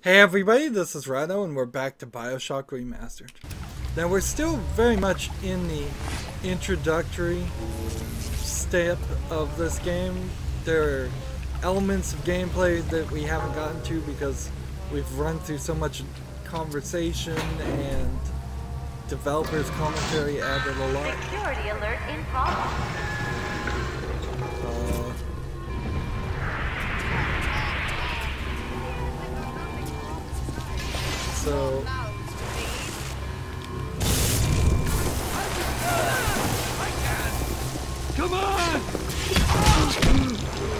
Hey everybody, this is Rydo and we're back to BioShock Remastered. Now we're still very much in the introductory step of this game. There are elements of gameplay that we haven't gotten to because we've run through so much conversation and developers' commentary added a lot. Security alert in progress. So come on!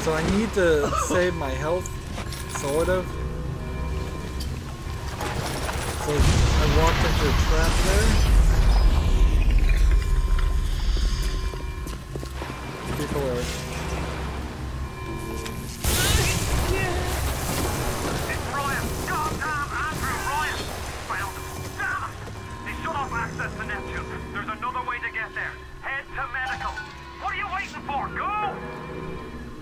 So I need to save my health, sort of. So I walked into a trap there. People are... Access to Neptune. There's another way to get there. Head to medical. What are you waiting for? Go!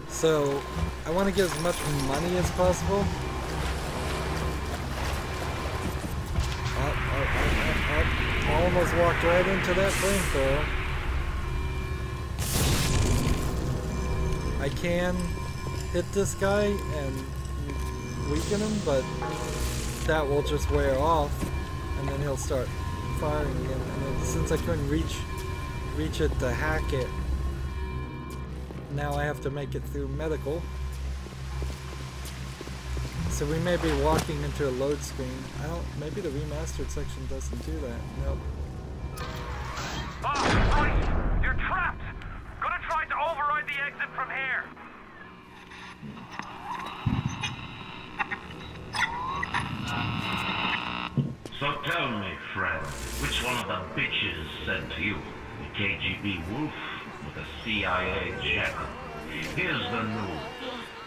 So, I want to get as much money as possible. I almost walked right into that flamethrower. I can hit this guy and weaken him, but that will just wear off, and then he'll start firing again. And then since I couldn't reach it to hack it, now I have to make it through medical. So we may be walking into a load screen. Maybe the remastered section doesn't do that. Nope. Oh, right! You're trapped! Gonna try to override the exit from here. So tell me, friend, which one of the bitches sent you? The KGB wolf or the CIA jackal? Here's the news.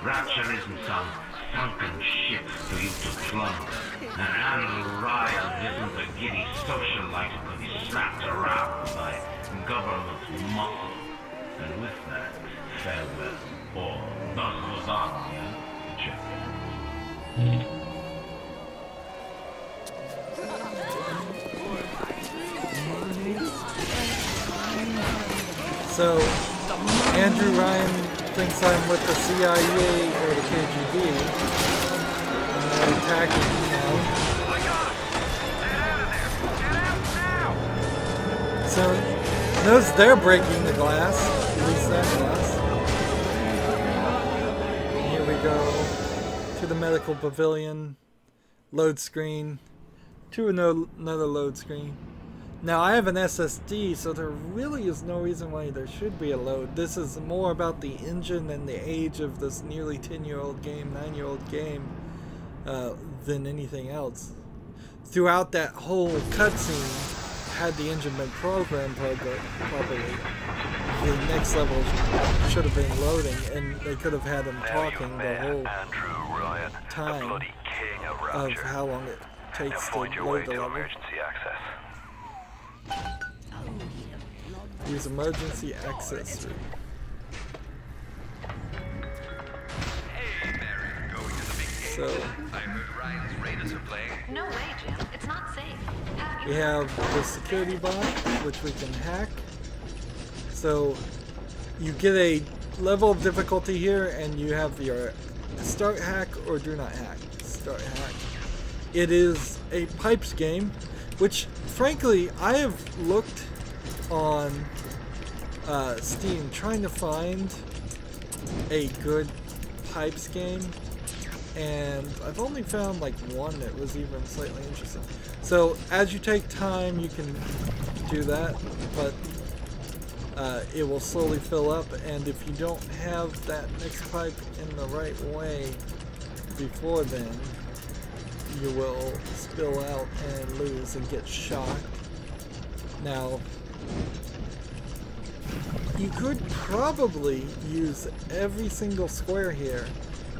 Rapture isn't some sunken ship for you to plunder. And Andrew Ryan isn't a giddy socialite who can be slapped around by government muscle. And with that, farewell. Or thus was on, Jack. So, Andrew Ryan thinks I'm with the CIA or the KGB, and they're attacking me now. So, notice they're breaking the glass, at least that glass. Here we go, to the medical pavilion, load screen, to another load screen. Now I have an SSD, so there really is no reason why there should be a load. This is more about the engine and the age of this nearly 10-year-old game, 9-year-old game, than anything else. Throughout that whole cutscene, had the engine been programmed properly, the next level should have been loading, and they could have had him talking the whole time of how long it takes to load the level. Use emergency access room. So No way, Jim. It's not safe. we have the security bot, which we can hack. So you get a level of difficulty here, and you have your start hack or do not hack. Start hack. It is a pipes game, which frankly I have looked on Steam trying to find a good pipes game, and I've only found like one that was even slightly interesting. So as you take time you can do that, but it will slowly fill up, and if you don't have that next pipe in the right way before then, you will spill out and lose and get shocked. Now, you could probably use every single square here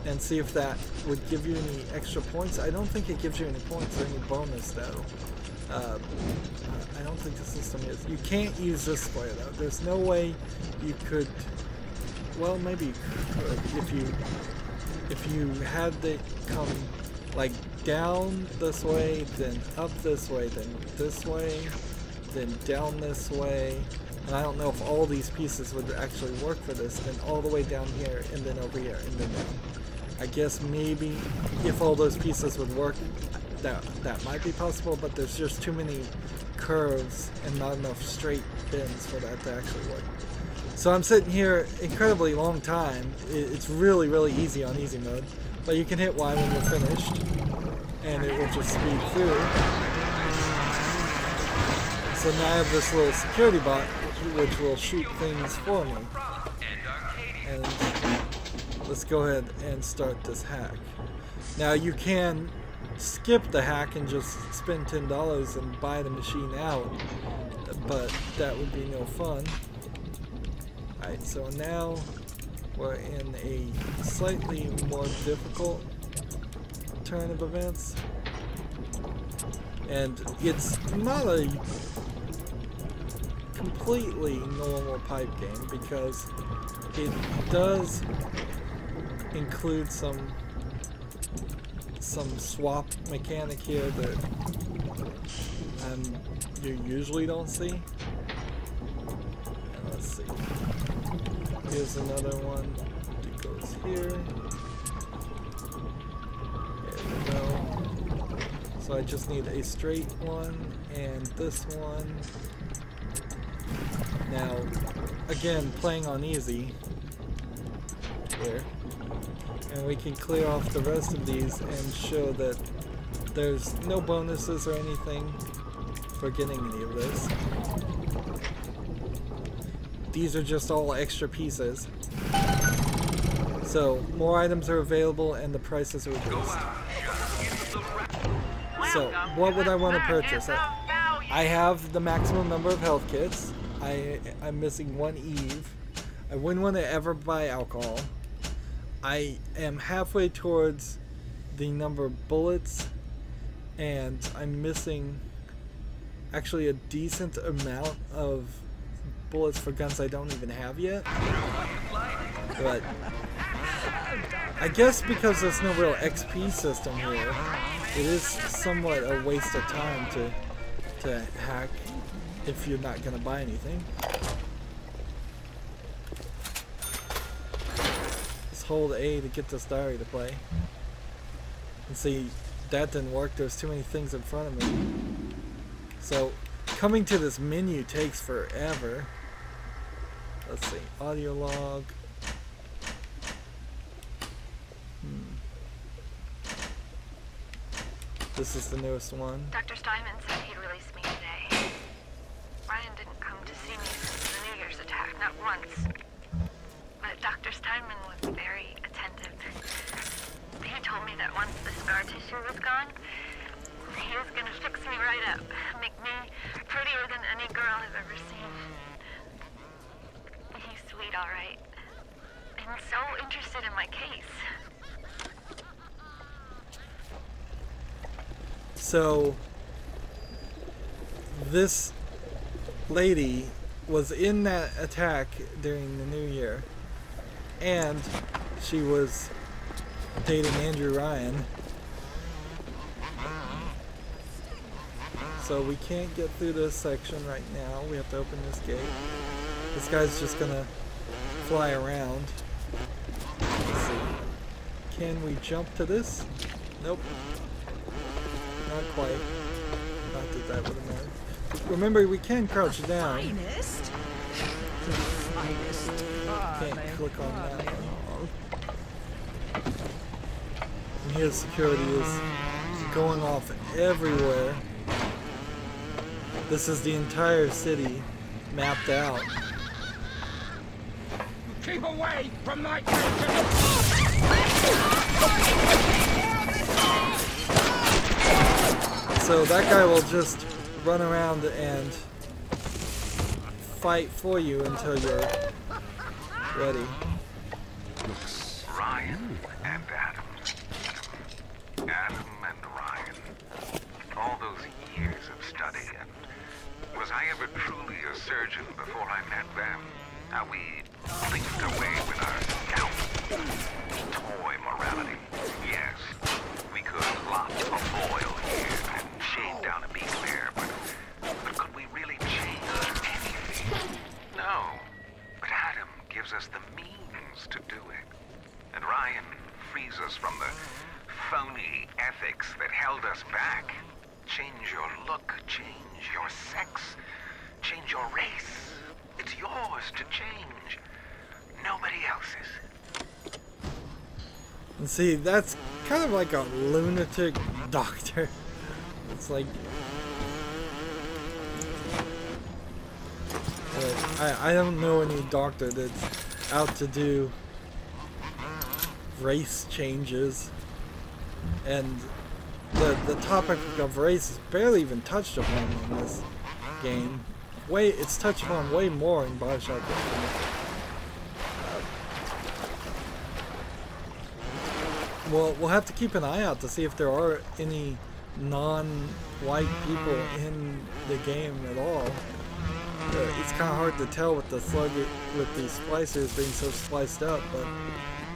and see if that would give you any extra points. I don't think it gives you any points or any bonus though. I don't think the system is. You can't use this square though. There's no way you could. Well, maybe you could if you had it come like down this way, then up this way, then this way, then down this way. And I don't know if all these pieces would actually work for this, then all the way down here, and then over here, and then down. I guess maybe if all those pieces would work, that might be possible, but there's just too many curves and not enough straight bends for that to actually work. So I'm sitting here incredibly long time. It's really, really easy on easy mode, but you can hit Y when you're finished, and it will just speed through. So now I have this little security bot, which will shoot things for me. And let's go ahead and start this hack. Now you can skip the hack and just spend $10 and buy the machine out, but that would be no fun. Alright, so now we're in a slightly more difficult turn of events, and it's not a completely normal pipe game because it does include some swap mechanic here that you usually don't see. And let's see. Here's another one that goes here. There we go. So I just need a straight one and this one. Now, again, playing on easy here. And we can clear off the rest of these and show that there's no bonuses or anything for getting any of this. These are just all extra pieces. So more items are available and the prices are reduced. So what would I want to purchase? I have the maximum number of health kits. I'm missing one Eve. I wouldn't want to ever buy alcohol. I am halfway towards the number of bullets, and I'm missing actually a decent amount of bullets for guns I don't even have yet. But I guess because there's no real XP system here, it is somewhat a waste of time to hack if you're not going to buy anything. Hold A to get this diary to play. And see, that didn't work. There's too many things in front of me. So coming to this menu takes forever. Let's see, audio log. This is the newest one. Dr. Steinman said he'd release me today. Ryan didn't come to see me since the New Year's attack, not once. But Dr. Steinman was very attentive. He told me that once the scar tissue was gone, he was gonna fix me right up, make me prettier than any girl I've ever seen. He's sweet, all right, and so interested in my case. So this lady was in that attack during the New Year, and she was dating Andrew Ryan. So we can't get through this section right now. We have to open this gate. This guy's just gonna fly around. Let's see. Can we jump to this? Nope. Not quite. Not that that would have mattered. Remember, we can crouch down. Can't click on that one. And here security is going off everywhere. This is the entire city mapped out. Keep away from my So that guy will just run around and fight for you until you're ready. Ryan and Adam. Adam and Ryan. All those years of study, and was I ever truly a surgeon before I met them? How we blinked away with our scalp. Toy morality. Yes, we could lot of ethics that held us back. Change your look, change your sex, change your race. It's yours to change. Nobody else's. And see, that's kind of like a lunatic doctor. It's like... I don't know any doctor that's out to do race changes. And the topic of race is barely even touched upon in this game. It's touched upon way more in BioShock Remastered. We'll have to keep an eye out to see if there are any non-white people in the game at all. It's kind of hard to tell with the with the splicers being so spliced up, but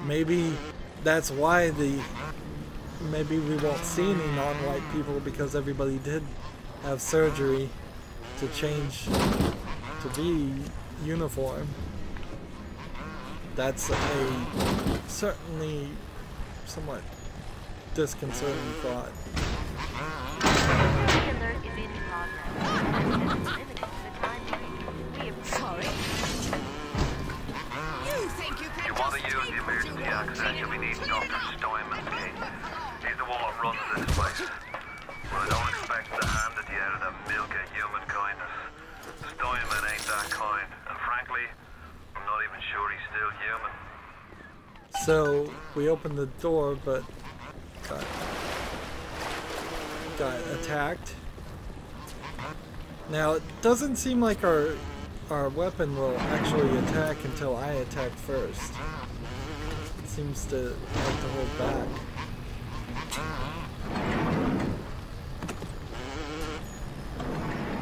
maybe that's why maybe we won't see any non-white people, because everybody did have surgery to change to be uniform. That's a certainly somewhat disconcerting thought. Sorry. You want to use the emergency access, you'll be needing Dr. Steinman's key. He's the one that runs this place. But I don't expect to hand it to you out of the milk of human kindness. Steinman ain't that kind, and frankly, I'm not even sure he's still human. So we opened the door, but got attacked. Now it doesn't seem like our weapon will actually attack until I attack first. It seems to like to hold back.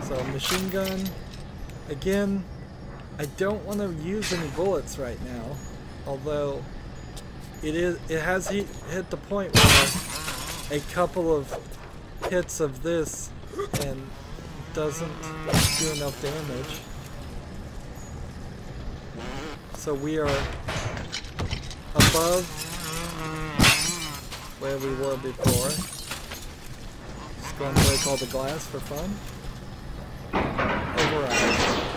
So machine gun. Again, I don't want to use any bullets right now, although it has hit the point where a couple of hits of this and doesn't do enough damage. So we are above where we were before. Just going to break all the glass for fun. Override.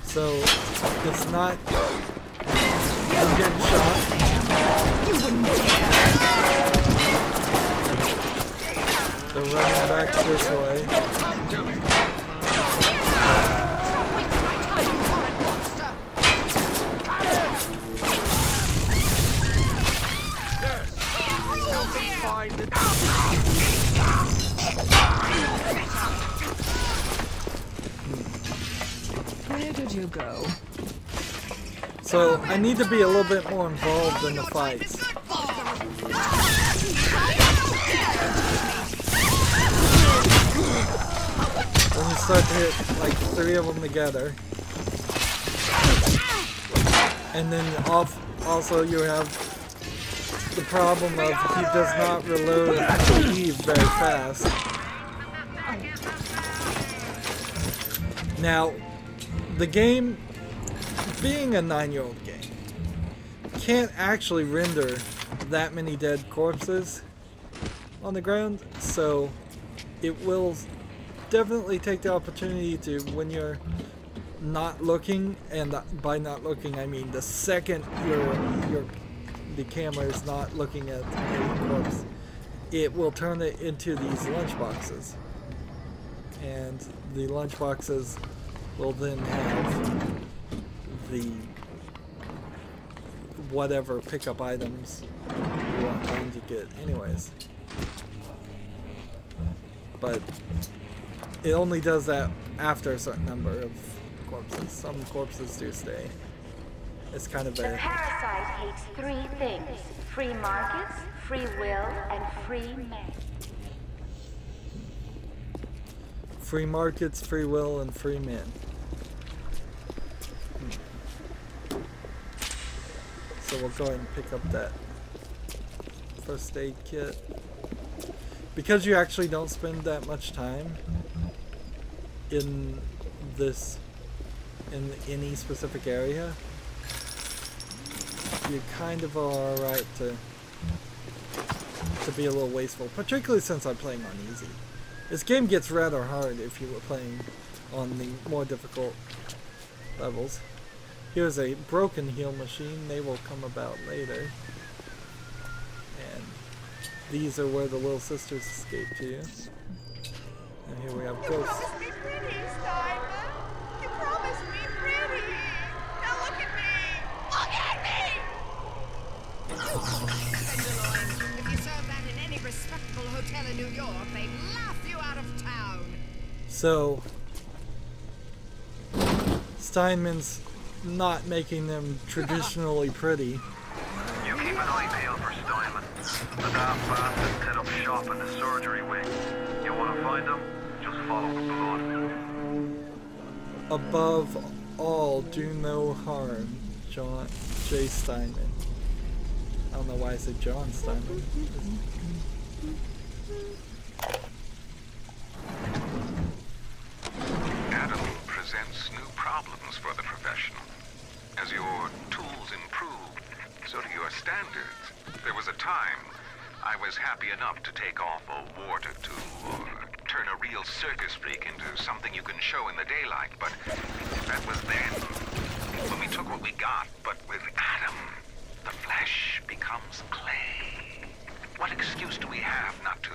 So it's not. I'm getting shot. They're running back this way. Where did you go? So I need to be a little bit more involved in the fights. When you start to hit like 3 of them together, and then also you have the problem of he does not reload Eve very fast. Now, the game, being a 9-year-old game, can't actually render that many dead corpses on the ground, so it will definitely take the opportunity to, when you're not looking, and by not looking I mean the second the camera is not looking at a corpse, it will turn it into these lunchboxes, and the lunchboxes will then have the whatever pickup items you want them to get anyways. But it only does that after a certain number of corpses. Some corpses do stay. It's kind of The parasite hates 3 things: free markets, free will, and free men. free markets, free will, and free men. So we'll go ahead and pick up that first aid kit. Because you actually don't spend that much time in this, in any specific area, you kind of are alright to be a little wasteful, particularly since I'm playing on easy. This game gets rather hard if you were playing on the more difficult levels. Here's a broken heal machine. They will come about later. And these are where the little sisters escape to. And here we have ghosts. You promised me pretty, Simon. You promised me pretty. Now look at me. Look at me! If you serve that in any respectable hotel in New York, they'd laugh you out of town. So, Steinman's not making them traditionally pretty. You keep an eye peeled for Steinman. The daft bastard set up shop in the surgery wing. You want to find him? Just follow the blood. Above all, do no harm, John J. Steinman. I don't know why I said John Steinman. Adam presents new problems for the professional. As your tools improve, so do your standards. There was a time I was happy enough to take off a wart or two, or turn a real circus freak into something you can show in the daylight, but that was then, when we took what we got. But with Adam, the flesh becomes clay. What excuse do we have not to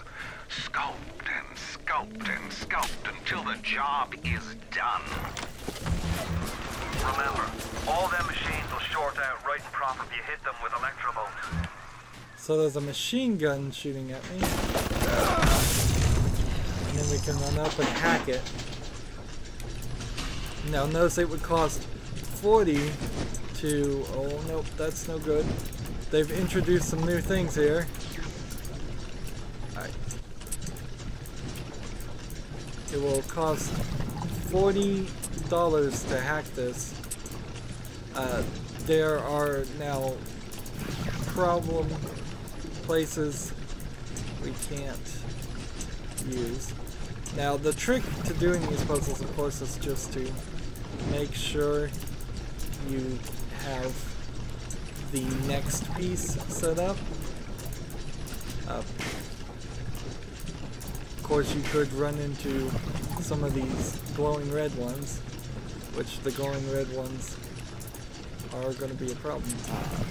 sculpt and sculpt and sculpt until the job is done? Remember, all them machines will short out right and proper if you hit them with electrobolts. So there's a machine gun shooting at me. And then we can run up and hack it. Now notice it would cost 40 to... Oh, nope, that's no good. They've introduced some new things here. Alright. It will cost $40 to hack this. There are now problem places we can't use. Now the trick to doing these puzzles, of course, is just to make sure you have the next piece set up. Of course, you could run into some of these glowing red ones, which the glowing red ones are going to be a problem.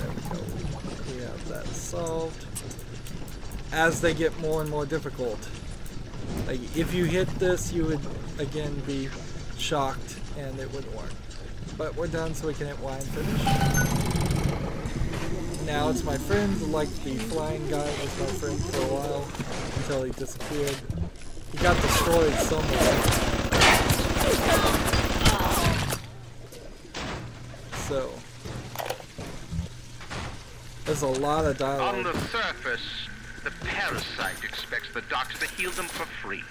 There we go. We have that solved. As they get more and more difficult, like if you hit this, you would again be shocked and it wouldn't work. But we're done, so we can hit Y and finish. Now it's my friend, like the flying guy was my friend for a while until he disappeared. He got destroyed somewhere. So there's a lot of dialogue. On the surface, the parasite expects the doctor to heal them for free,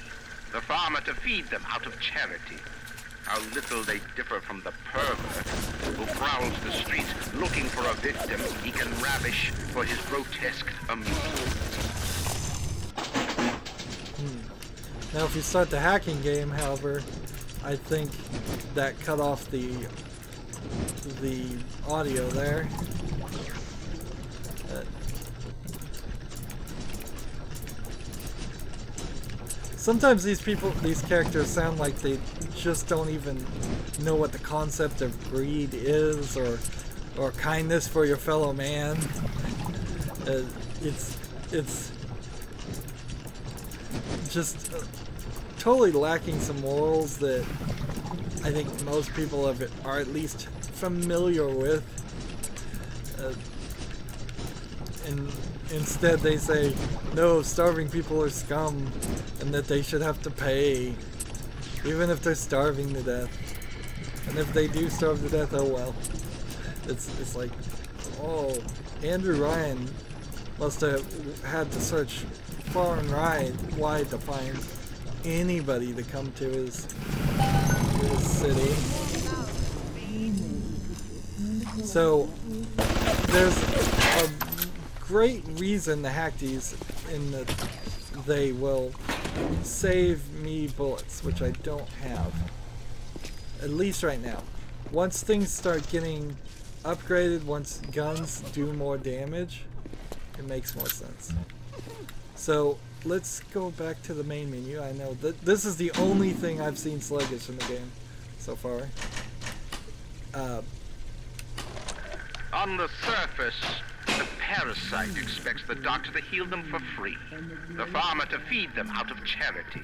the farmer to feed them out of charity. How little they differ from the pervert who prowls the streets looking for a victim he can ravish for his grotesque amusement. Now if you start the hacking game, however, I think that cut off the audio there. Sometimes these characters sound like they just don't even know what the concept of greed is, or kindness for your fellow man. It's just totally lacking some morals that I think most people are at least familiar with. And instead they say, no, starving people are scum, and that they should have to pay, even if they're starving to death. And if they do starve to death, oh well. It's like, oh, Andrew Ryan must have had to search far and wide to find anybody to come to his city. So there's a great reason to hack these in that they will save me bullets, which I don't have. At least right now. Once things start getting upgraded, once guns do more damage, it makes more sense. So let's go back to the main menu. I know that this is the only thing I've seen sluggish in the game so far. On the surface, the parasite expects the doctor to heal them for free, the farmer to feed them out of charity.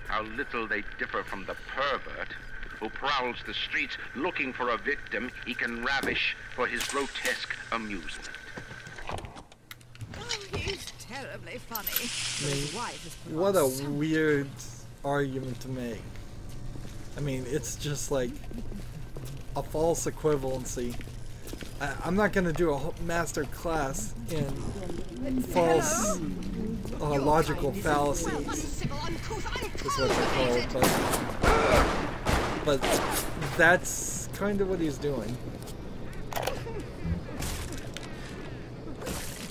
How little they differ from the pervert who prowls the streets looking for a victim he can ravish for his grotesque amusement. Oh, he's terribly funny. I mean, His wife is put what on a some- weird argument to make. I mean, it's just like a false equivalency. I'm not going to do a master class in false logical fallacies, is what they're called, but that's kind of what he's doing.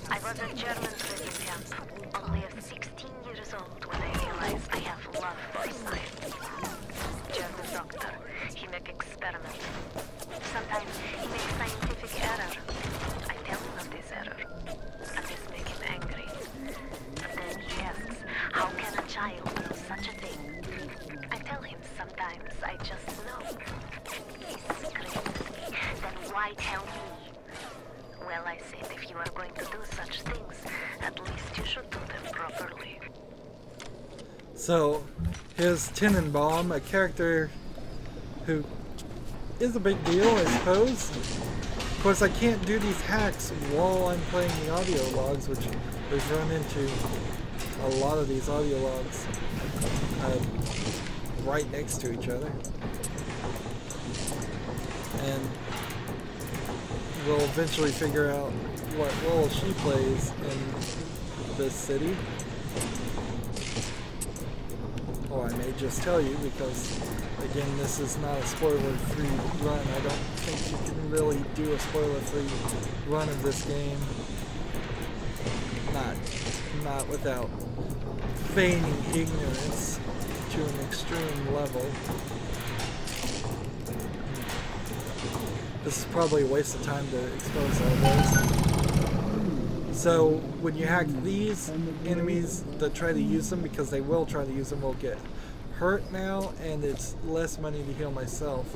I was a German prison camp, only 16 years old when I realized I have love for science. German doctor, he make experiments. Sometimes he makes scientific error. I tell him of this error, and this makes him angry. But then he asks, how can a child know such a thing? I tell him sometimes I just know. He screams at me, then why tell me? Well, I said, if you are going to do such things, at least you should do them properly. So, here's Tenenbaum, a character who is a big deal, I suppose. Of course, I can't do these hacks while I'm playing the audio logs, which we've run into a lot of these audio logs right next to each other. And we'll eventually figure out what role she plays in this city. Or I may just tell you, because again, this is not a spoiler-free run. I don't think you can really do a spoiler-free run of this game. Not without feigning ignorance to an extreme level. This is probably a waste of time to expose all this. So when you hack these, enemies that try to use them, because they will try to use them, will get hurt now, and it's less money to heal myself.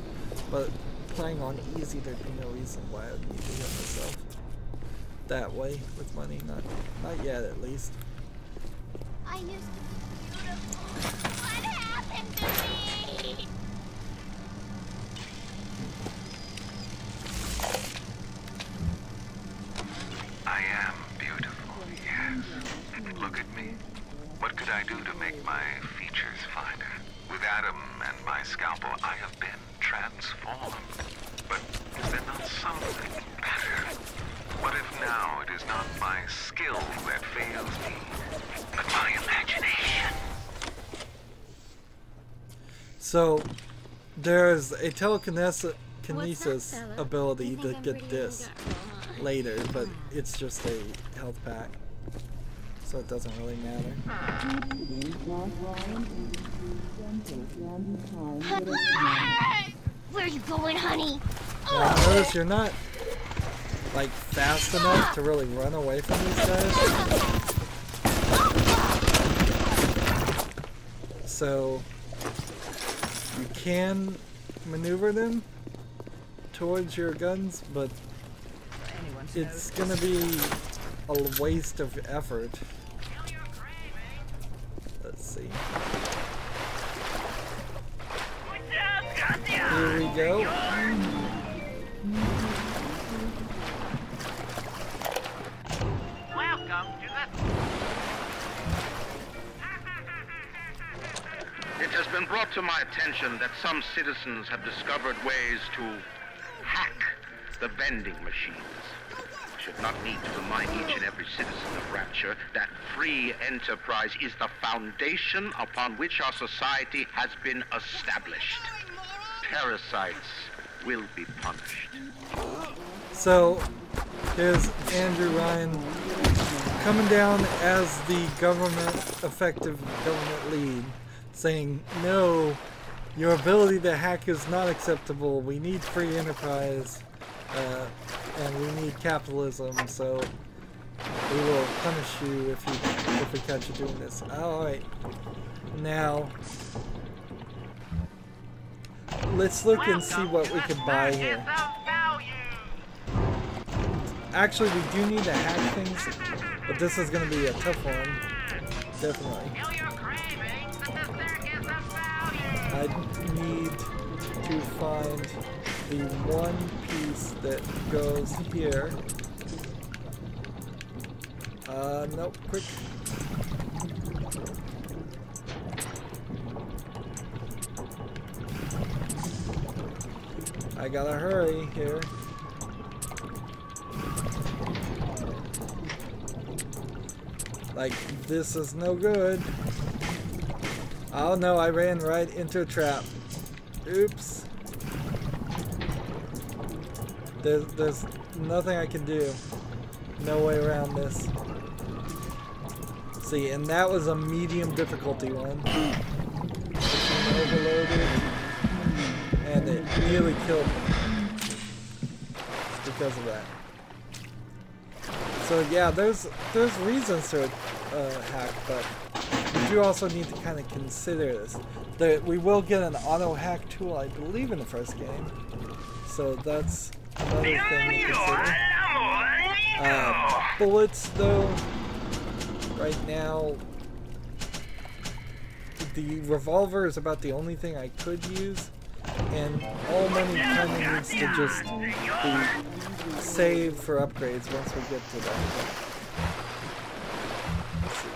But playing on easy, there'd be no reason why I would need to heal myself that way with money. Not yet, at least. I used to be beautiful. What happened to me? I am beautiful, yes. Look at me. What could I do to make my features finer? With Adam and my scalpel, I have been transformed. But is there not something better? What if now it is not my skill that fails me, but my imagination? So there's a telekinesis ability to get this later, but it's just a health pack, so it doesn't really matter. Where are you going, honey? Now notice you're not like fast enough to really run away from these guys. So you can maneuver them towards your guns, but it's gonna be a waste of effort. Let's see. Here we go. Welcome to the... It has been brought to my attention that some citizens have discovered ways to hack the vending machines. I should not need to remind each and every citizen of Rapture that free enterprise is the foundation upon which our society has been established. Parasites will be punished. So Here's Andrew Ryan coming down as the effective government lead, saying, no, your ability to hack is not acceptable. We need free enterprise, and we need capitalism, so we will punish you if we catch you doing this. Alright, now let's look and see what we can buy here. Actually, we do need to hack things, but this is going to be a tough one, definitely. I need to find the one piece that goes here. Nope, quick. I gotta hurry here. Like, this is no good. Oh no, I ran right into a trap. Oops. There's nothing I can do. No way around this. See, and that was a medium difficulty one. Overloaded. And it nearly killed me because of that. So yeah, there's reasons to hack, but you do also need to kind of consider this. We will get an auto hack tool, I believe, in the first game. So that's another thing to consider. Bullets, though, right now, the revolver is about the only thing I could use, and all money kind of needs to just be saved for upgrades once we get to that. Let's see.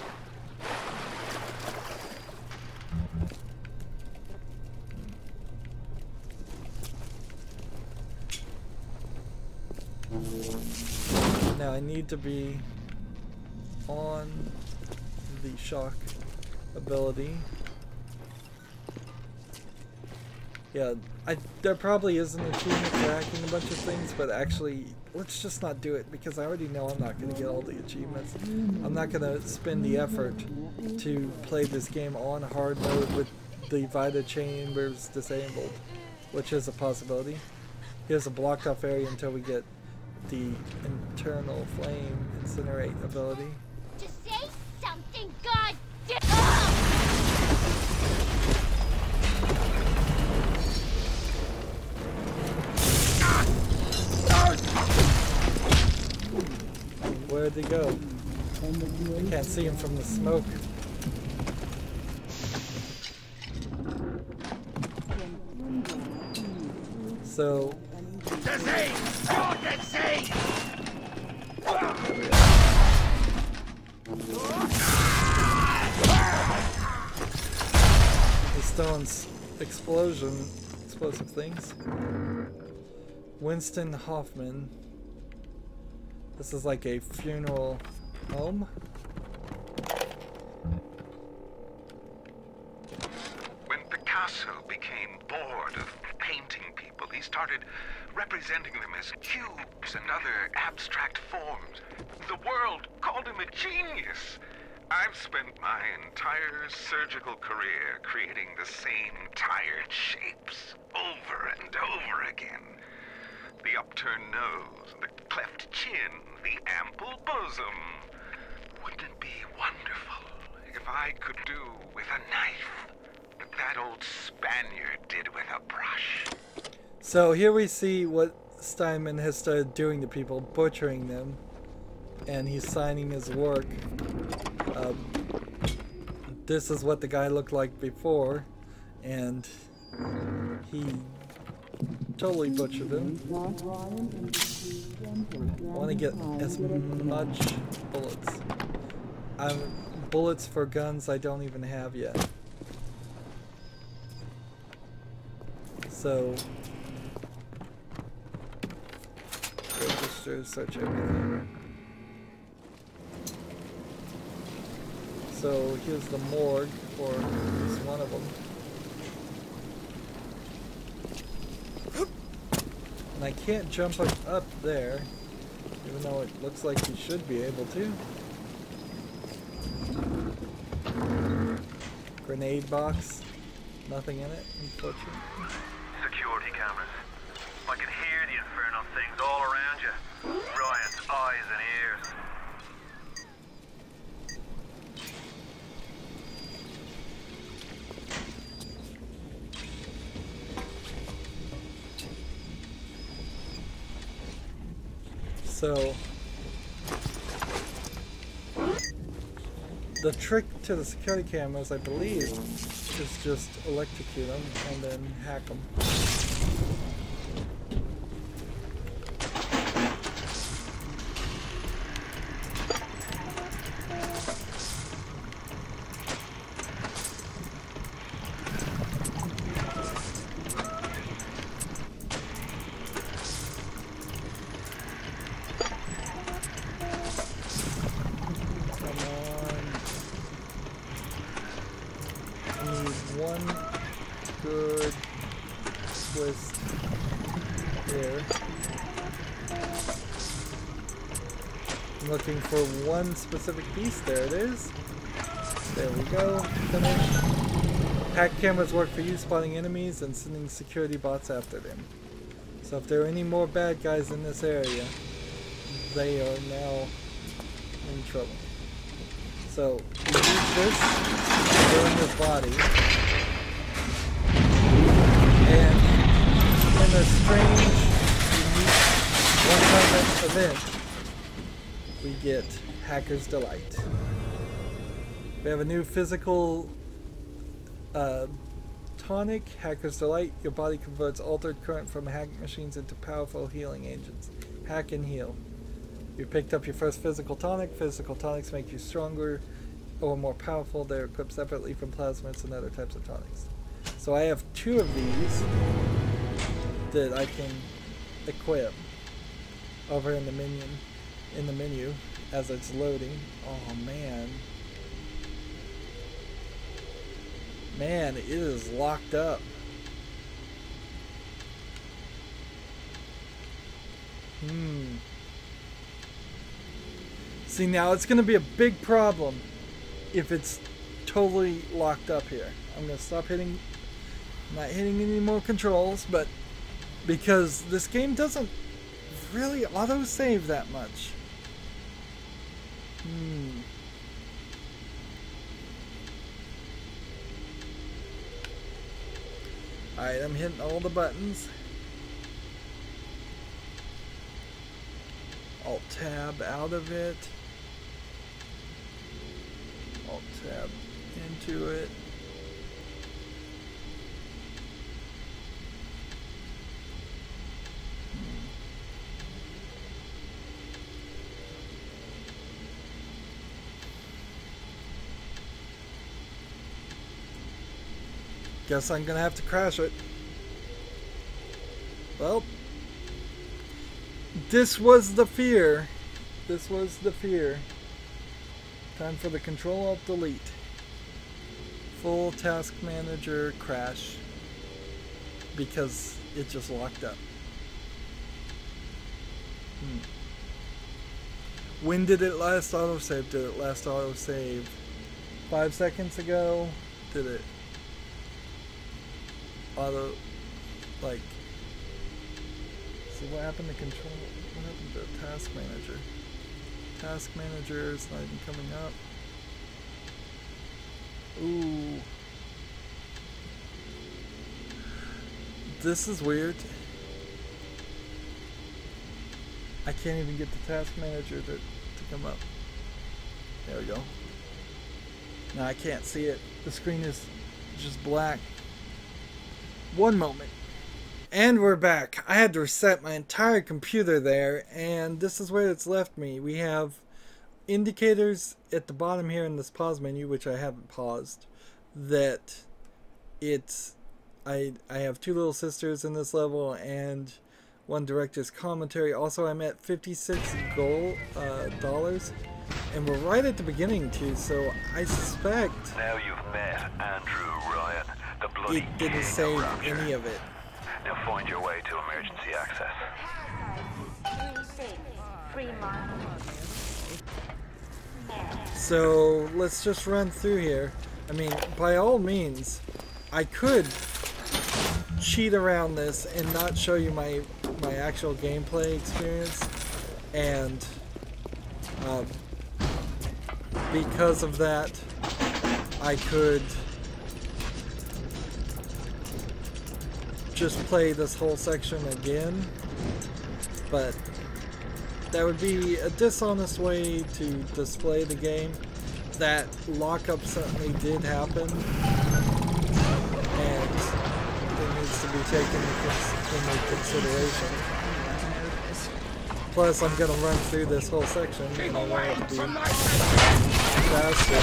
Now I need to be on the shock ability. Yeah, there probably is an achievement for hacking a bunch of things, but actually, let's just not do it, because I already know I'm not going to get all the achievements. I'm not going to spend the effort to play this game on hard mode with the Rydo chambers disabled, which is a possibility. Here's a blocked off area until we get the internal flame incinerate ability. To say something, God damn! Where'd he go? I can't see him from the smoke. So the stone's explosive things. Winston Hoffman. This is like a funeral home. When Picasso became bored of painting people, he started representing them as cubes and other abstract forms. The world called him a genius. I've spent my entire surgical career creating the same tired shapes over and over again. The upturned nose, the cleft chin, the ample bosom. Wouldn't it be wonderful if I could do with a knife what that old Spaniard did with a brush? So here we see what Steinman has started doing to people, butchering them, and he's signing his work. This is what the guy looked like before, and he totally butchered him. I want to get as much bullets. Bullets for guns I don't even have yet. So, register, search everything. So here's the morgue, or at least one of them. And I can't jump up there. Even though it looks like you should be able to. Grenade box. Nothing in it, unfortunately. Security cameras. I can hear the infernal things all around you. Ryan's eyes and ears. So, the trick to the security cameras, I believe, is just electrocute them and then hack them. Looking for one specific piece. There it is. There we go. Finished. Hack cameras work for you spotting enemies and sending security bots after them. So if there are any more bad guys in this area, they are now in trouble. So you use this to burn his body, and in a strange, unique, one-time event, we get Hacker's Delight. We have a new physical tonic, Hacker's Delight. Your body converts altered current from hack machines into powerful healing agents. Hack and heal. You picked up your first physical tonic. Physical tonics make you stronger or more powerful. They're equipped separately from plasmids and other types of tonics. So I have 2 of these that I can equip over in the menu as it's loading. Oh man. Man, it is locked up. See, now it's going to be a big problem if it's totally locked up here. I'm going to stop hitting, not hitting any more controls, but because this game doesn't really auto-save that much. Alright, I'm hitting all the buttons. Alt-tab out of it. Alt-tab into it. Guess I'm gonna have to crash it. Well, this was the fear. This was the fear. Time for the Control-Alt-Delete. Full task manager crash. Because it just locked up. When did it last autosave? Did it last autosave 5 seconds ago? Did it auto, like, see what happened to control, what happened to task manager? Task manager is not even coming up. Ooh. This is weird. I can't even get the task manager to come up. There we go. Now I can't see it. The screen is just black. One moment. And we're back. I had to reset my entire computer there, and this is where it's left me. We have indicators at the bottom here in this pause menu, which I haven't paused, that it's I have 2 little sisters in this level and 1 director's commentary. Also, I'm at $56 dollars, and we're right at the beginning too, so I suspect Now you've met Andrew Ryan, the bloody it didn't king save of Rapture. any of it. Now find your way to emergency access. 3 things. free markets. So let's just run through here. I mean, by all means, I could cheat around this and not show you my actual gameplay experience, and because of that, I could just play this whole section again, but that would be a dishonest way to display the game. That lockup certainly did happen, and it needs to be taken into consideration. Plus, I'm going to run through this whole section, and I want it to be faster.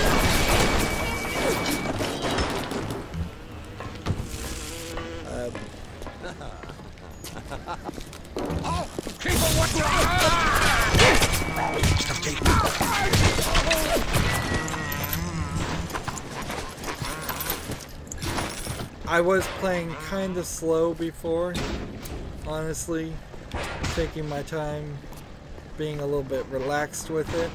I was playing kind of slow before, honestly, taking my time, being a little bit relaxed with it.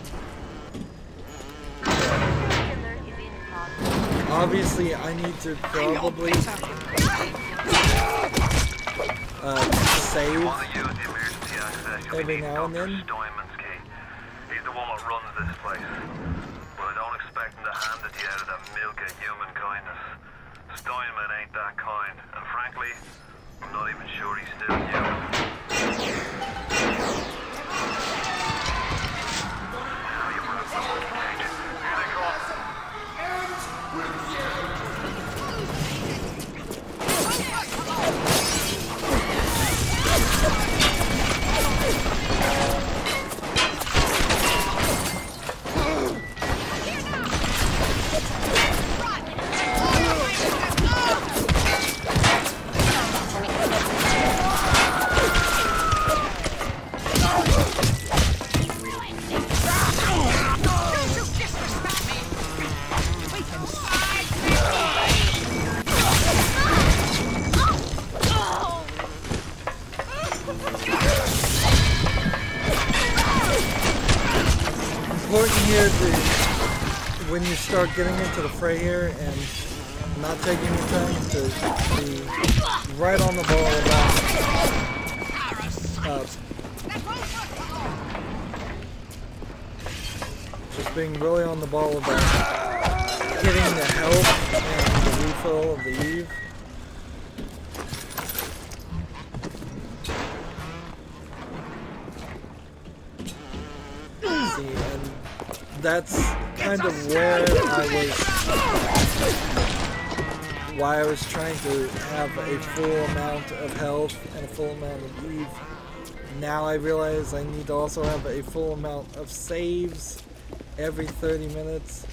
Obviously, I need to probably save every now and then. He's the one that runs this place, but I don't expect him to hand it to you out of the milk of human kindness. Steinman ain't that kind, and frankly, I'm not even sure he's still human. When you start getting into the fray here and not taking your time to be right on the ball about just being really on the ball about getting the health and the refill of the Eve. See, and that's kind of where why I was trying to have a full amount of health and a full amount of Eve. Now I realize I need to also have a full amount of saves every 30 minutes,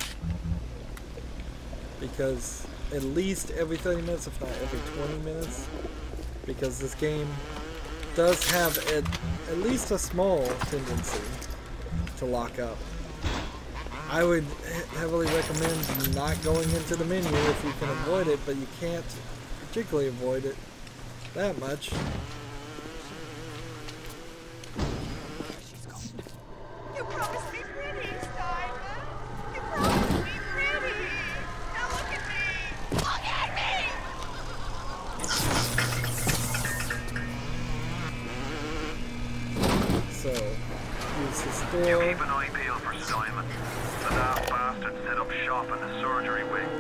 because at least every 30 minutes, if not every 20 minutes, because this game does have at least a small tendency to lock up. I would heavily recommend not going into the menu if you can avoid it, but you can't particularly avoid it that much. You promised me pretty, Simon. You promised me pretty. Now look at me. Look at me. So, use this door. You keep an eye peeled for Simon. The daft bastard set up shop in the surgery wing.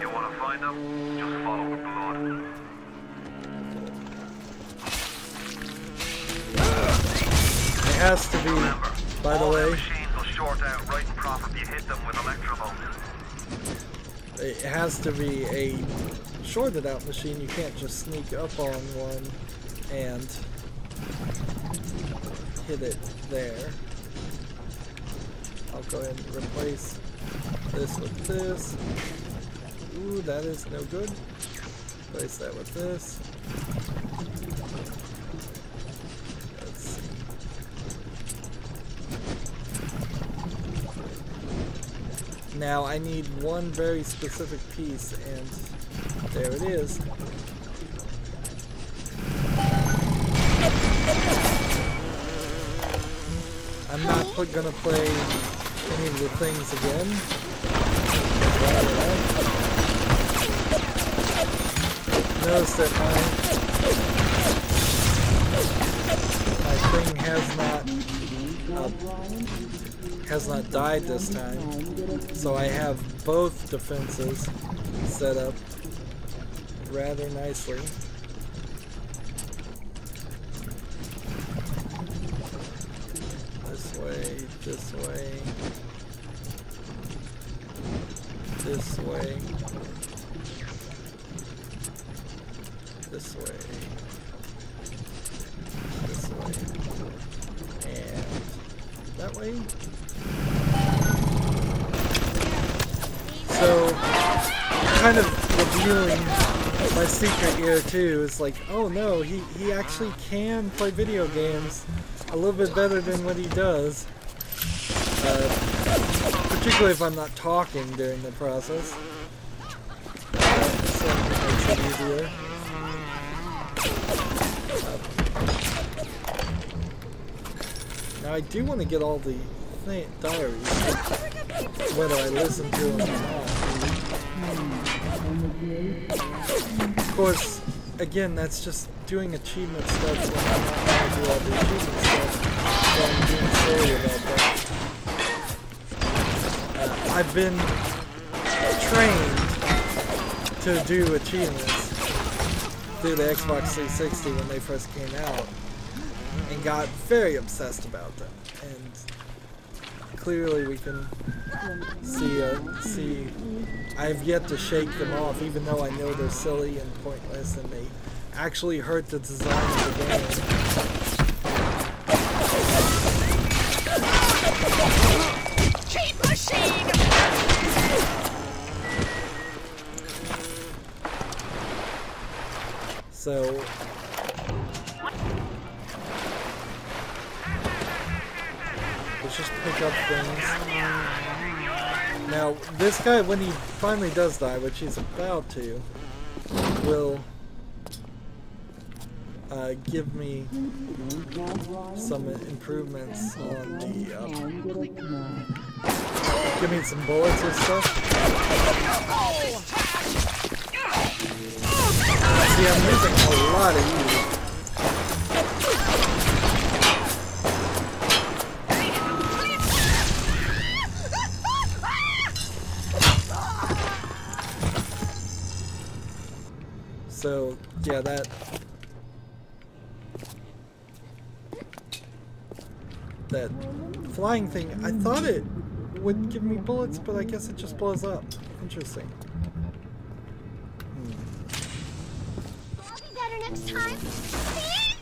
You want to find him? Just follow the blood. It has to be, Remember, by the all way, machines will short out right and proper if you hit them with electrobolts. it has to be a shorted out machine. You can't just sneak up on one and hit it there. I'll go ahead and replace this with this. Ooh, that is no good. Replace that with this. Let's see. Now I need one very specific piece, and there it is. I'm not gonna play any of the things again. Notice that my thing has not died this time, so I have both defenses set up rather nicely. This way, this way, this way, this way, this way, and that way. So, kind of revealing my secret here too is like, oh no, he actually can play video games a little bit better than what he does. Particularly if I'm not talking during the process. So it makes it easier. Now I do want to get all the diaries, whether I listen to them or not. Of course, again, that's just doing achievement stuff when I'm not going to do all the achievement stuff, so I'm being silly about that. I've been trained to do achievements through the Xbox 360 when they first came out, and got very obsessed about them. And clearly we can see I've yet to shake them off, even though I know they're silly and pointless, and they actually hurt the design of the game. Cheat machine! So let's just pick up things. Now, this guy, when he finally does die, which he's about to, will give me some improvements on the, give me some bullets and stuff. See, I'm using a lot of these. So, yeah, that flying thing, I thought it would give me bullets, but I guess it just blows up. Interesting. I'll be better next time. See?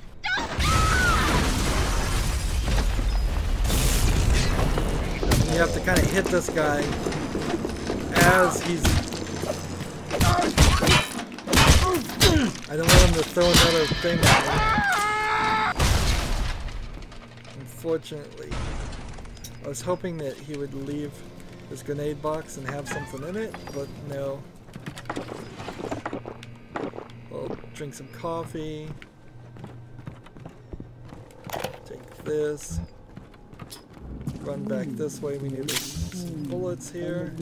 You have to kind of hit this guy as he's... I don't want him to throw another thing at me. Unfortunately. I was hoping that he would leave his grenade box and have something in it, but no. We'll drink some coffee. Take this. Run back this way. We need some bullets here.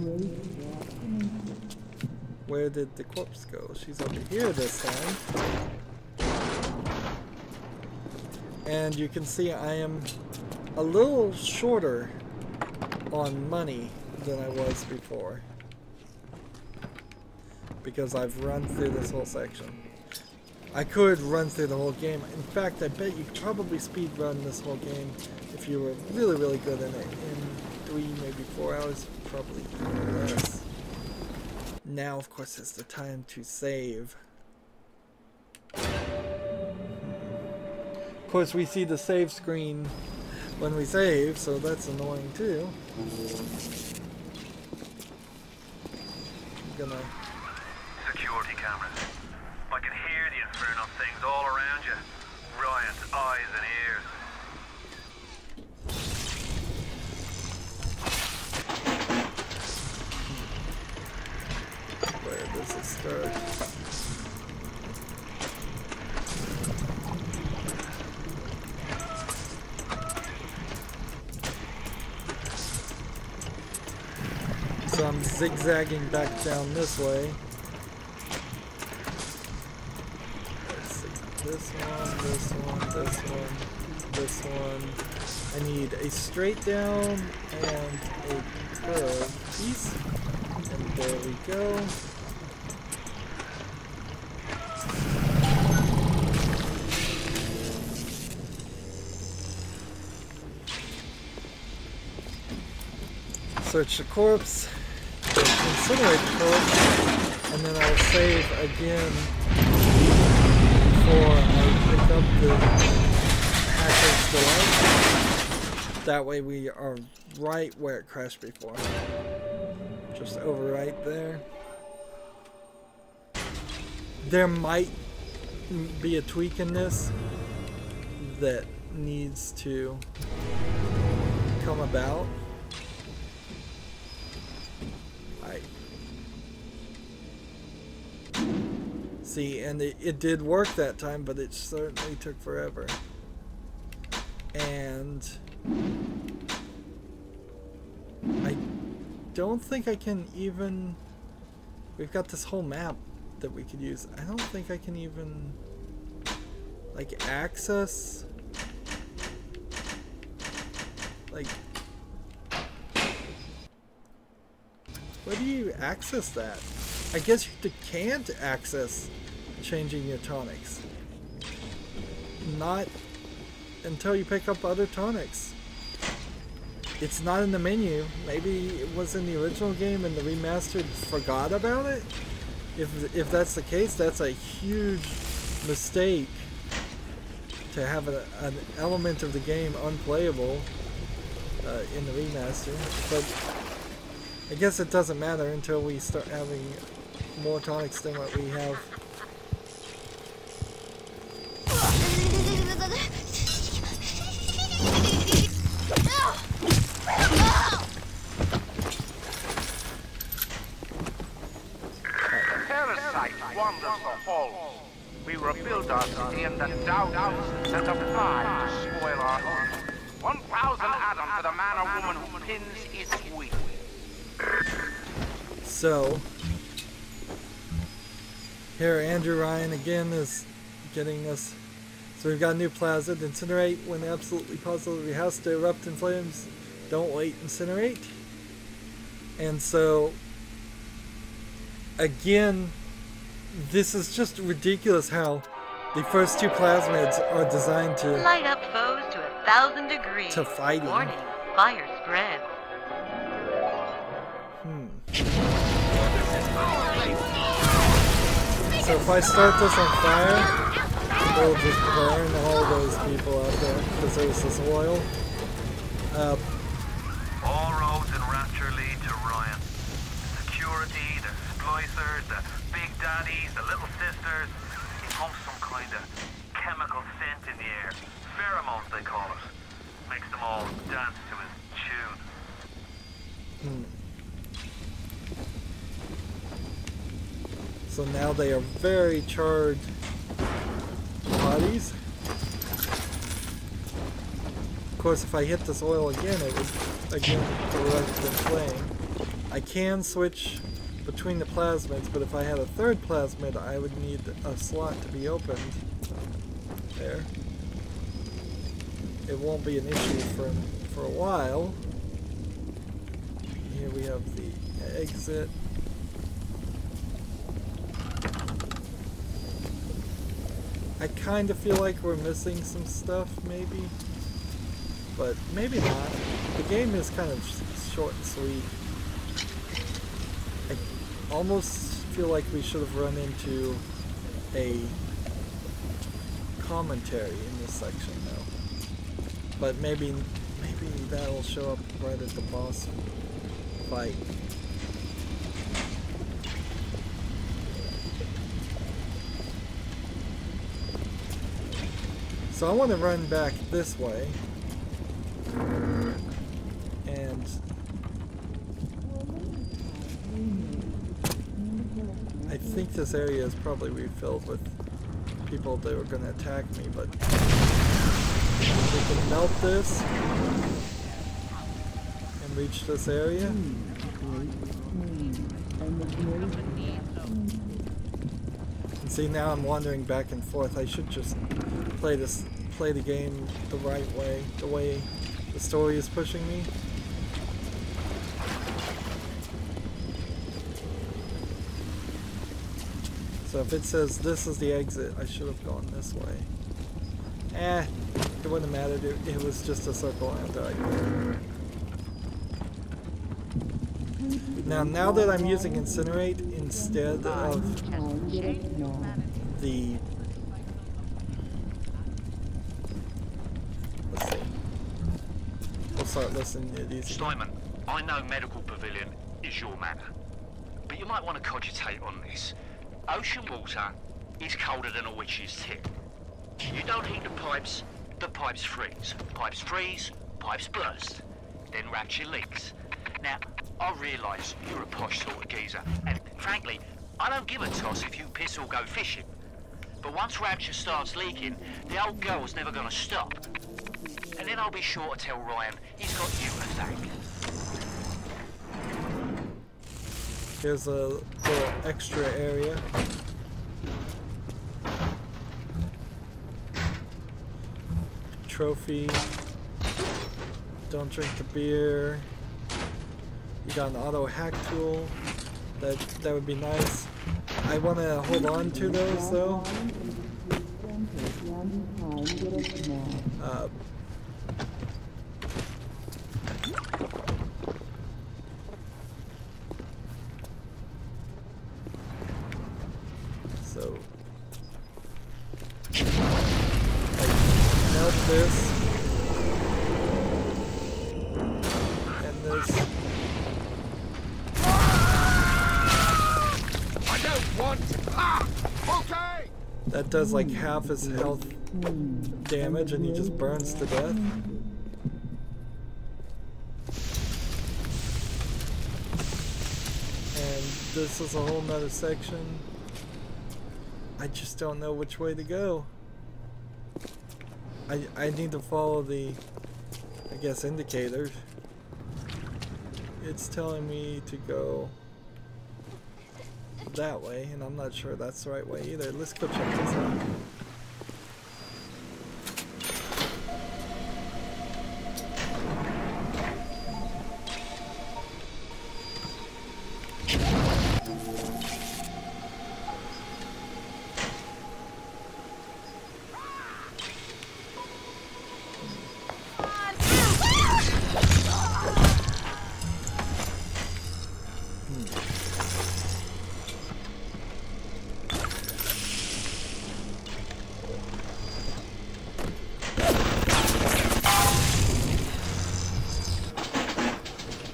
Where did the corpse go? She's over here this time. And you can see I am a little shorter on money than I was before, because I've run through this whole section. I could run through the whole game. In fact, I bet you could probably speed run this whole game if you were really, really good in it. In 3, maybe 4 hours, probably less. Now, of course, is the time to save. Of course, we see the save screen when we save, so that's annoying too. I'm gonna... Security cameras. I can hear the infernal things all around you. Ryan's eyes and ears. Where does it start? So I'm zigzagging back down this way. Let's see. This one, this one, this one, this one. I need a straight down and a curve piece. And there we go. Search the corpse, incinerate the corpse, and then I'll save again before I pick up the Hacker's Delight. That way we are right where it crashed before. Just over right there. There might be a tweak in this that needs to come about. See, and it did work that time, but it certainly took forever. And I don't think I can even... We've got this whole map that we could use. I don't think I can even like access like... Where do you access that? I guess you can't access changing your tonics. Not until you pick up other tonics. It's not in the menu. Maybe it was in the original game and the remastered forgot about it? If that's the case, that's a huge mistake to have an element of the game unplayable in the remaster. But I guess it doesn't matter until we start having more tonics than what we have. Parasite wanders the halls. We rebuild our city and the doubters set a fire to spoil our home. 1,000 Adam for the man or woman who pins its wing. So, here Andrew Ryan again is getting us. So we've got a new plaza. Incinerate when absolutely positively has to erupt in flames. Don't wait, incinerate. And so, again, this is just ridiculous how the first two plasmids are designed to light up foes to 1,000 degrees. To fighting. Warning, fire spreads. So if I start this on fire, it'll just burn all those people out there because there's this oil. All roads in Rapture lead to Ryan. Security, the splicers, the big daddies, the little sisters. He pumps some kind of chemical scent in the air. Pheromones they call it. Makes them all dance to his tune. So now they are very charred bodies. Of course, if I hit this oil again, it would again erupt in flame. I can switch between the plasmids, but if I had a third plasmid, I would need a slot to be opened. There. It won't be an issue for a while. Here we have the exit. I kind of feel like we're missing some stuff, maybe. But maybe not. The game is kind of short and sweet. I almost feel like we should have run into a commentary in this section, though. But maybe that'll show up right at the boss fight. So I want to run back this way, and I think this area is probably refilled with people that were going to attack me, but we can melt this and reach this area. And see, now I'm wandering back and forth. I should just play the game the right way, the way the story is pushing me. So if it says this is the exit, I should have gone this way. It wouldn't have mattered. It was just a circle and I died. Now that I'm using Incinerate instead of the... Let's see. We'll start listening to these. Simon, I know Medical Pavilion is your manor, but you might want to cogitate on this. Ocean water is colder than a witch's tip. You don't heat the pipes freeze. Pipes freeze, pipes burst. Then Rapture leaks. Now, I realise you're a posh sort of geezer, and frankly, I don't give a toss if you piss or go fishing. But once Rapture starts leaking, the old girl's never gonna stop. And then I'll be sure to tell Ryan he's got you to thank. Here's a little extra area. Trophy. Don't drink the beer. You got an auto hack tool. That would be nice. I want to hold on to those though. So I melt this and this. I don't want. Okay. That does like half his health damage and he just burns to death. And this is a whole nother section. I just don't know which way to go. I need to follow the, I guess, indicator. It's telling me to go that way, and I'm not sure that's the right way either. Let's go check this out.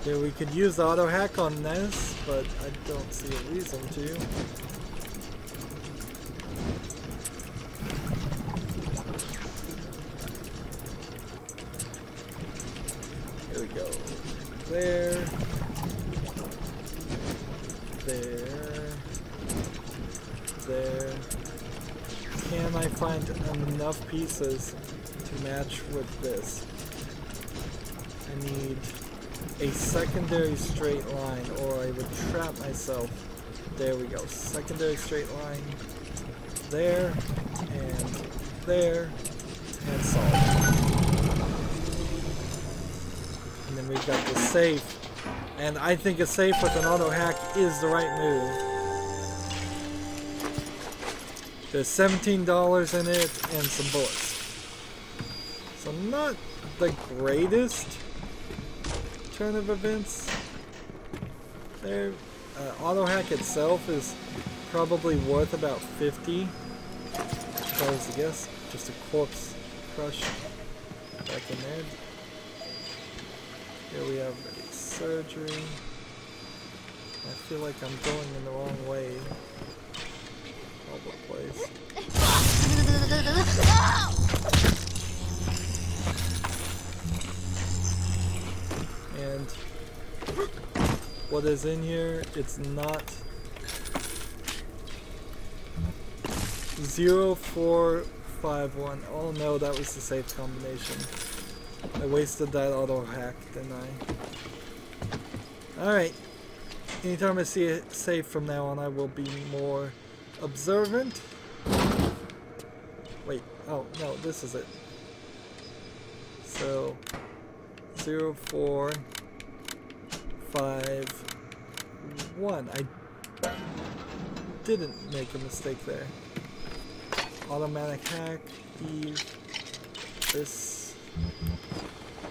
Yeah, we could use the auto hack on this, but I don't see a reason to. Here we go. There. There. There. Can I find enough pieces to match with this? I need a secondary straight line, or I would trap myself. There we go. Secondary straight line. There, and solve. And then we've got the safe. And I think a safe with an auto hack is the right move. There's $17 in it and some bullets. So not the greatest turn of events there. Auto hack itself is probably worth about 50. Because I guess just a corpse crushed back in there. Here we have a surgery. I feel like I'm going in the wrong way all over the place. And what is in here? It's not 0451. Oh no, that was the safe combination. I wasted that auto hack, didn't I? Alright, Anytime I see it safe from now on, I will be more observant. Wait, oh no, this is it. So 0, 4, 5, 1. I didn't make a mistake there. Automatic hack, Eve, this,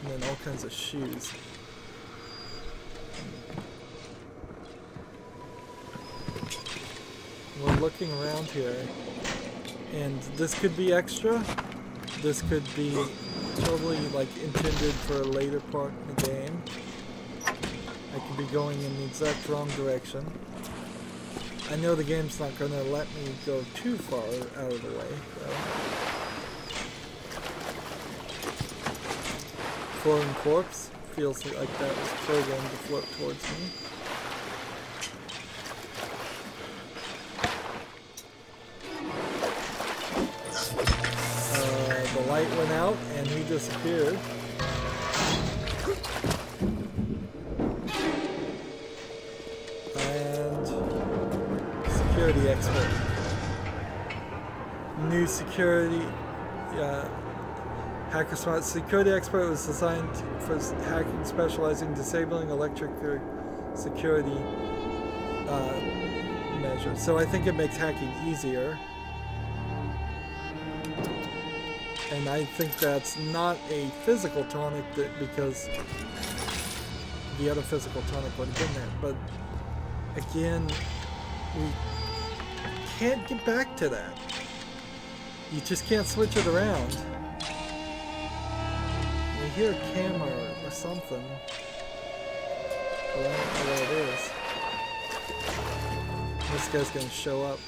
and then all kinds of shoes. We're looking around here, and this could be extra. This could be totally like intended for a later part in the game. I could be going in the exact wrong direction. I know the game's not going to let me go too far out of the way, though. Floating corpse feels like that was programmed to float towards me. The light went out and he disappeared. And security expert. New security hacker smart security expert was designed for hacking, specializing disabling electric security measures. So I think it makes hacking easier. And I think that's not a physical tonic because the other physical tonic would have been there. But again, we can't get back to that. You just can't switch it around. We hear a camera or something. But I don't know what it is. This guy's gonna show up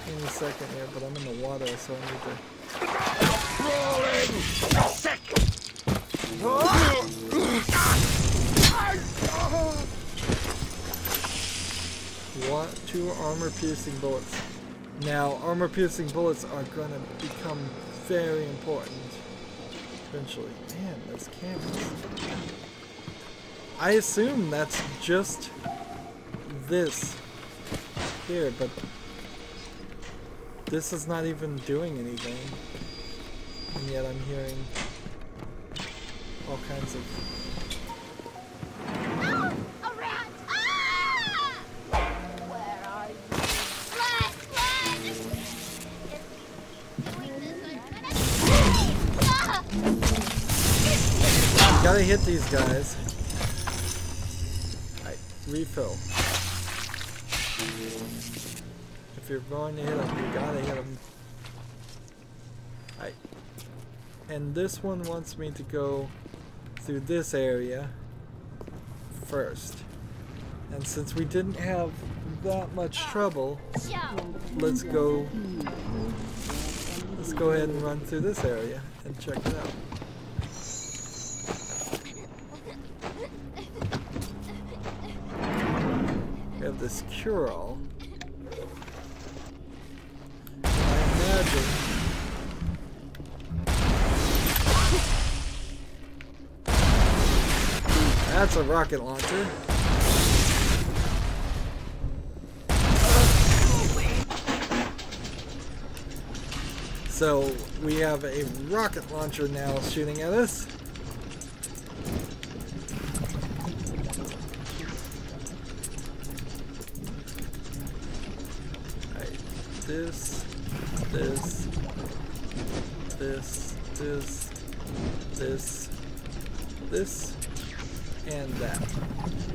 any second here, but I'm in the water, so I need to... Sick! What? 2 armor-piercing bullets. Now, armor-piercing bullets are going to become very important eventually. Man, those cameras. I assume that's just this here, but this is not even doing anything. And yet I'm hearing all kinds of... No! A rat! Ah! Where are you? Run! Run! If we keep doing this, I'm gonna... You gotta hit these guys. Alright, refill. If you're going to hit them, you gotta hit them. Alright. And this one wants me to go through this area first. And since we didn't have that much trouble, let's go ahead and run through this area and check it out. We have this cure-all. I imagine that's a rocket launcher. So we have a rocket launcher now shooting at us. Alright, this, and that.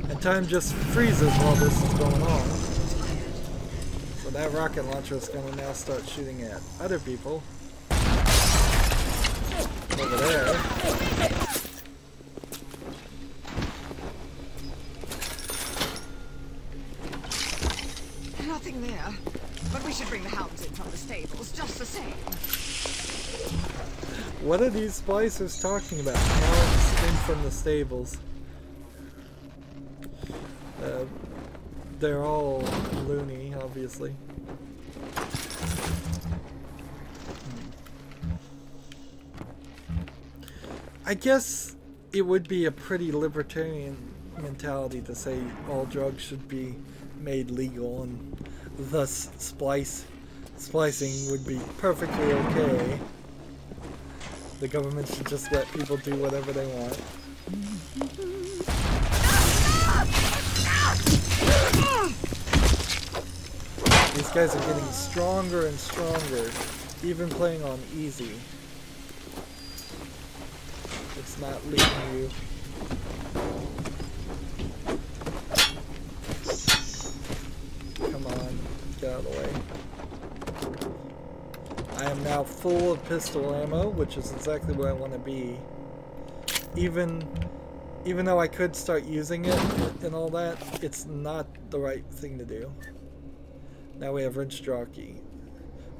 And time just freezes while this is going on. So that rocket launcher is going to now start shooting at other people. Over there. Nothing there. But we should bring the hounds in from the stables just the same. What are these splicers talking about? Hounds in from the stables. They're all loony, obviously. I guess it would be a pretty libertarian mentality to say all drugs should be made legal and thus splicing would be perfectly okay. The government should just let people do whatever they want. These guys are getting stronger and stronger, even playing on easy. It's not leaving you. Come on, get out of the way. I am now full of pistol ammo, which is exactly where I want to be. Even though I could start using it and all that, it's not the right thing to do. Now we have wrench jockey.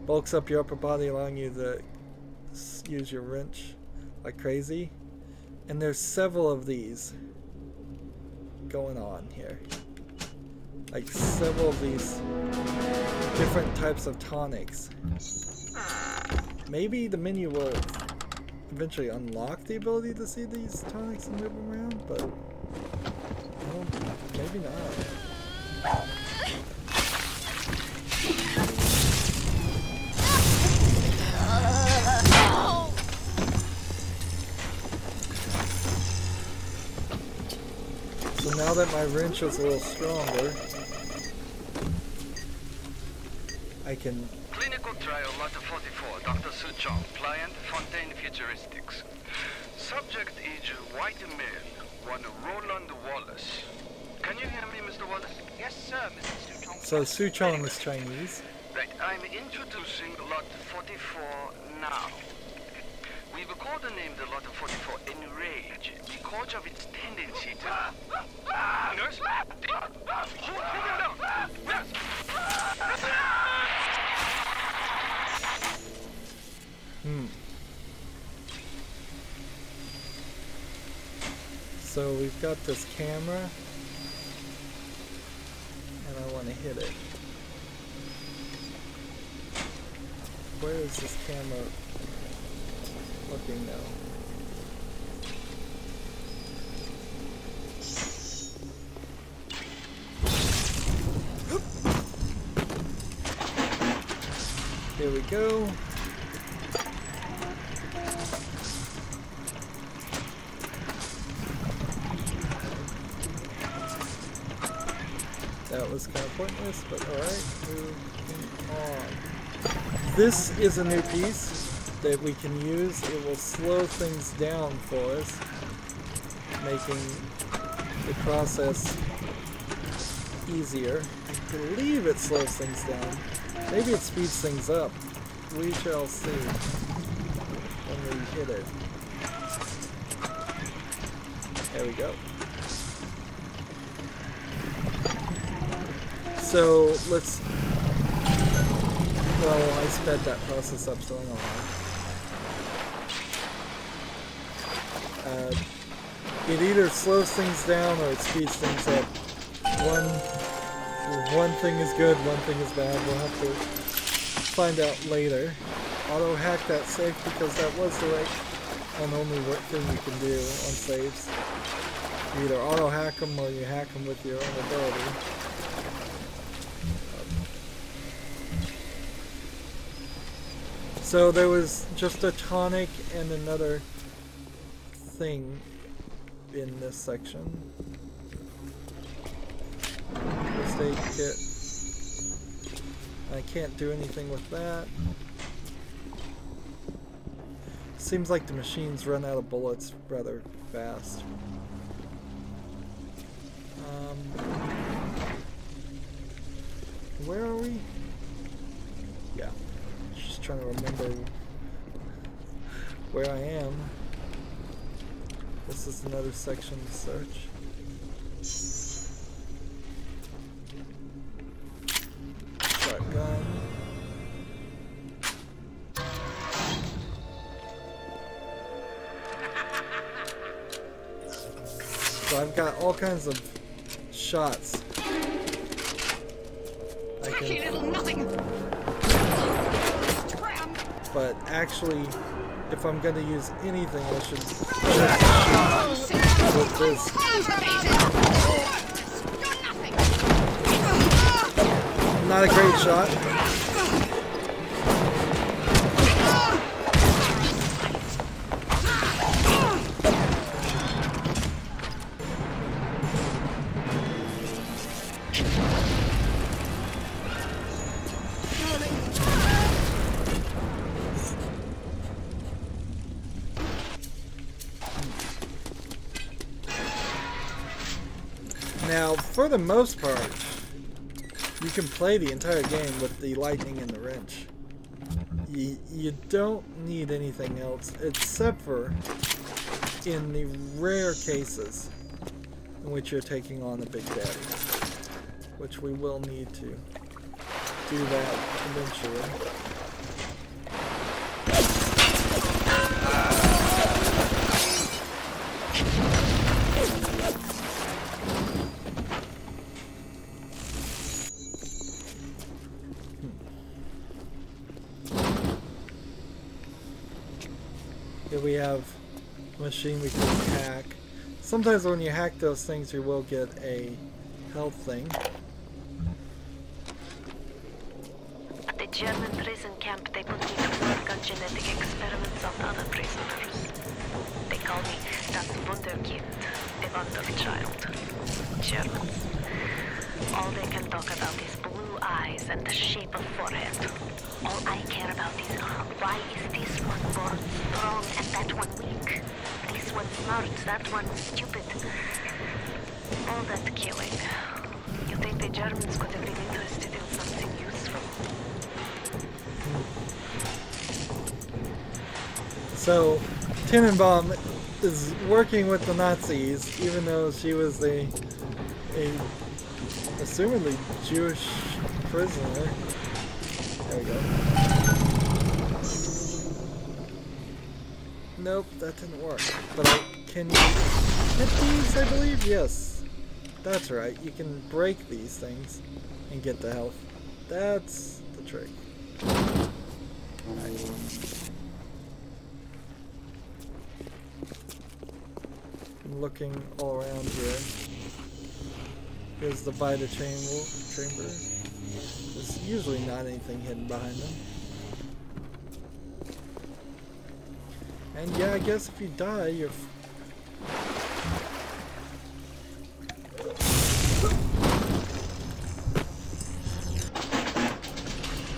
Bulks up your upper body, allowing you to use your wrench like crazy. And there's several of these going on here. Like several of these different types of tonics. Maybe the menu will eventually unlock the ability to see these tonics and move them around, but well, maybe not. So now that my wrench is a little stronger, I can... Clinical trial lot 44, Dr. Shawn, client Fontaine Futuristics. Subject age white male, one Roland Wallace. Can you hear me, Mr. Wallace? Yes, sir, Mr. Suchong. So Suchong is Chinese. Right, I'm introducing lot 44 now. We've codenamed the lot 44 Enrage because of its tendency to... Nurse? Hold him down! Nurse! So we've got this camera, and I want to hit it. Where is this camera looking now? Here we go. That was kind of pointless, but alright, moving on. This is a new piece that we can use. It will slow things down for us, making the process easier. I believe it slows things down. Maybe it speeds things up. We shall see when we hit it. There we go. So let's, well, I sped that process up so I don't know. It either slows things down or it speeds things up. One thing is good, one thing is bad. We'll have to find out later. Auto hack that safe because that was the right and only thing you can do on saves. You either auto hack them or you hack them with your own ability. So there was just a tonic and another thing in this section. First aid kit. I can't do anything with that. Seems like the machines run out of bullets rather fast. Where are we? Yeah. Just trying to remember where I am. This is another section to search. Shotgun. So I've got all kinds of shots. I can, but actually, if I'm going to use anything, I should shoot with this. Not a great shot. Now, for the most part, you can play the entire game with the lightning and the wrench. You don't need anything else, except for in the rare cases in which you're taking on a Big Daddy, which we will need to do that eventually. Here we have a machine we can hack. Sometimes when you hack those things, you will get a health thing. At the German prison camp, they put me to work on genetic experiments on other prisoners. They call me das Wunderkind, a wonder child. Germans. All they can talk about is blue eyes and the shape of forehead. All I care about is why is this one born strong and that one weak? This one smart, that one stupid. All that killing. You think the Germans could have been interested in something useful? So, Tenenbaum is working with the Nazis, even though she was a assumedly Jewish prisoner. There we go. Nope, that didn't work. But can you hit these, I believe? Yes. That's right. You can break these things and get the health. That's the trick. Alright. I'm looking all around here. Here's the Vita chamber. There's usually not anything hidden behind them. And yeah, I guess if you die, you're...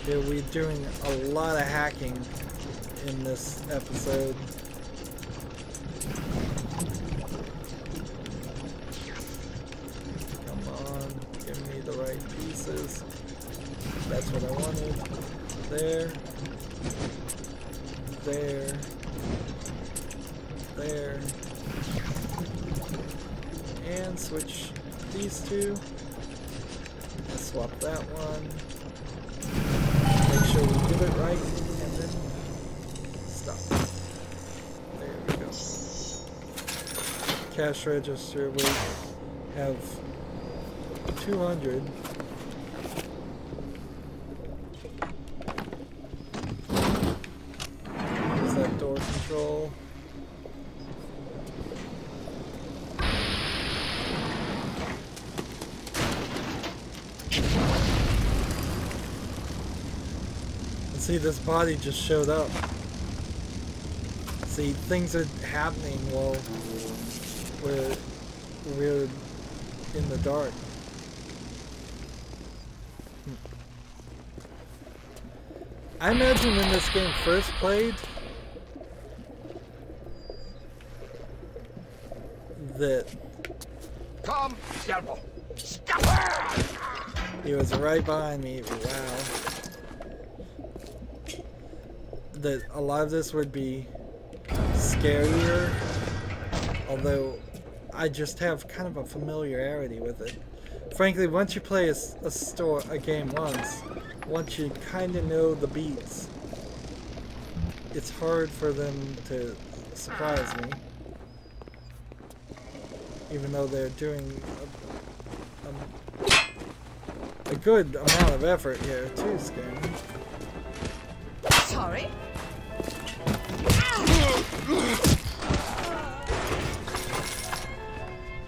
Yeah, we're doing a lot of hacking in this episode. Come on, give me the right pieces. That's what I wanted. There. There. There. And switch these two. And swap that one. Make sure we do it right. And then stop. There we go. Cash register, we have 200. Use that door control. See, this body just showed up. See, things are happening while we're in the dark. I imagine when this game first played that Come, devil. he was right behind me. Wow. That a lot of this would be scarier, although I just have kind of a familiarity with it. Frankly, once you play a game once you kind of know the beats, it's hard for them to surprise me, even though they're doing a good amount of effort here to scare me. Sorry?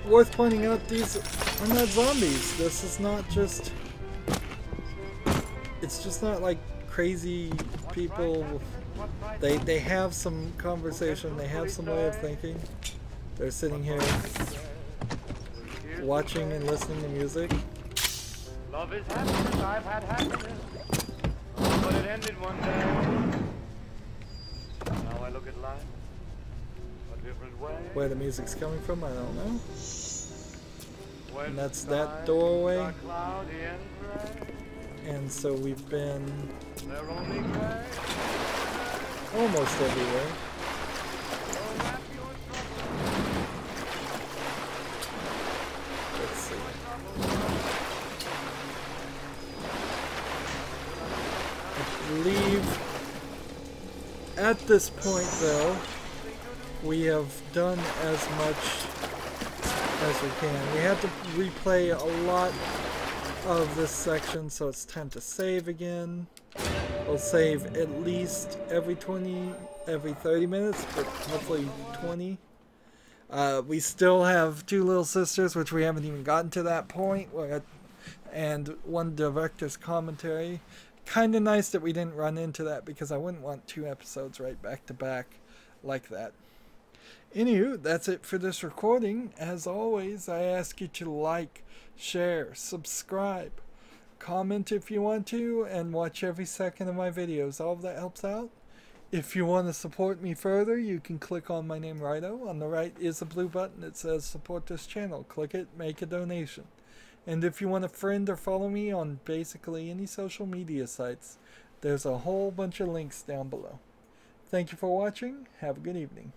worth pointing out, these are not zombies. This is not just... It's just not like crazy people. They have some conversation, they have some way of thinking. They're sitting here watching and listening to music. Love is happiness, I've had happiness, but it ended one day. Now I look at life a different way. Where the music's coming from, I don't know. And that's that doorway. And so we've been almost everywhere. Let's see. I believe at this point, though, we have done as much as we can. We had to replay a lot of this section, so it's time to save again. We'll save at least every 30 minutes, but hopefully 20. We still have two little sisters, which we haven't even gotten to that point, and one director's commentary. Kind of nice that we didn't run into that, because I wouldn't want 2 episodes right back to back like that. Anywho, that's it for this recording. As always, I ask you to like, share, subscribe, comment if you want to, and watch every second of my videos. All of that helps out. If you want to support me further, you can click on my name, Rydo. On the right is a blue button that says support this channel. Click it, make a donation. And if you want to friend or follow me on basically any social media sites, there's a whole bunch of links down below. Thank you for watching. Have a good evening.